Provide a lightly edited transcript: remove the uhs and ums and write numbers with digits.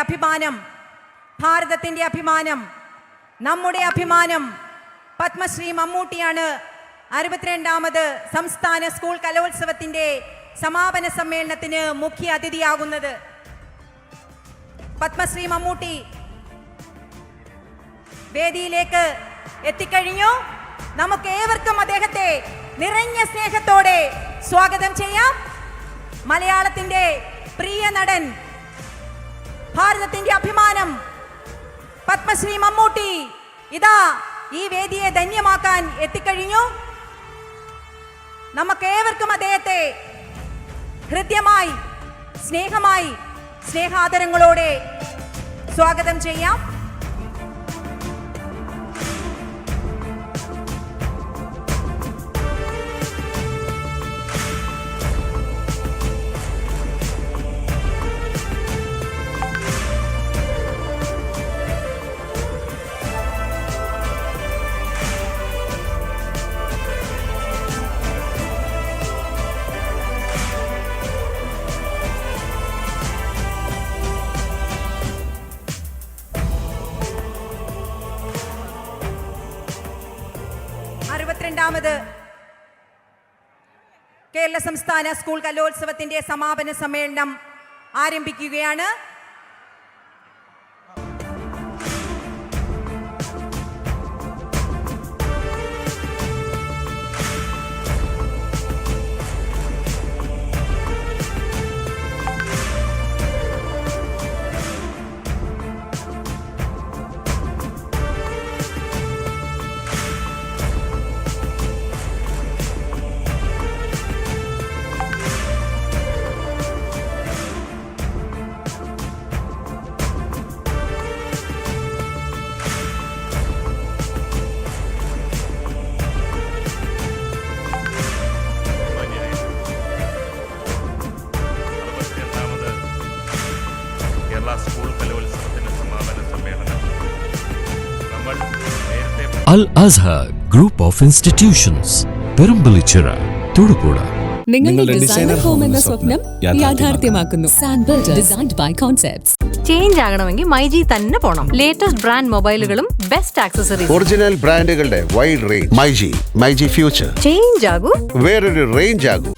അഭിമാനം, ഭാരതത്തിൻ്റെ അഭിമാനം, നമ്മുടെ അഭിമാനം പത്മശ്രീ മമ്മൂട്ടിയാണ് 62ാമത് സംസ്ഥാന സ്കൂൾ കലോത്സവത്തിൻ്റെ സമാപന സമ്മേളനത്തിന് മുഖ്യ അതിഥിയാകുന്നത്. പത്മശ്രീ മമ്മൂട്ടി വേദിയിലേക്ക് എത്തിക്കഴിഞ്ഞു. നമുക്ക് ഏവർക്കും അദ്ദേഹത്തെ നിറഞ്ഞ സ്നേഹത്തോടെ സ്വാഗതം ചെയ്യാം. മലയാളത്തിൻ്റെ പ്രിയ നടൻ, ഭാരതത്തിൻ്റെ അഭിമാനം പത്മശ്രീ മമ്മൂട്ടി ഇതാ ഈ വേദിയെ ധന്യമാക്കാൻ എത്തിക്കഴിഞ്ഞു. നമുക്ക് ഏവർക്കും അദ്ദേഹത്തെ ഹൃദ്യമായി, സ്നേഹമായി, സ്നേഹാദരങ്ങളോടെ സ്വാഗതം ചെയ്യാം. ാമത് കേരള സംസ്ഥാന സ്കൂൾ കലോത്സവത്തിന്റെ സമാപന സമ്മേളനം ആരംഭിക്കുകയാണ്. സ്കൂൾ കലോത്സവത്തിന്റെ സമാപന സമ്മേളനം നമ്മൾ Al Azhar group of institutions, Perumpallichira, Thodupuzha. നിങ്ങളുടെ ഡിസൈനർ ഹോം എന്ന സ്വപ്നം യാഥാർത്ഥ്യമാക്കുന്നു. Sanbuild, designed by concepts. Change ആകണമെങ്കിൽ മൈജി തന്നെ പോണം. ലേറ്റസ്റ്റ് ബ്രാൻഡ് മൊബൈലുകളും ബെസ്റ്റ് ആക്സസറീസ്, ഒറിജിനൽ ബ്രാൻഡുകളുടെ wide range. MyG future. Change ആകൂ, വേറൊരു റേഞ്ച് ആകൂ.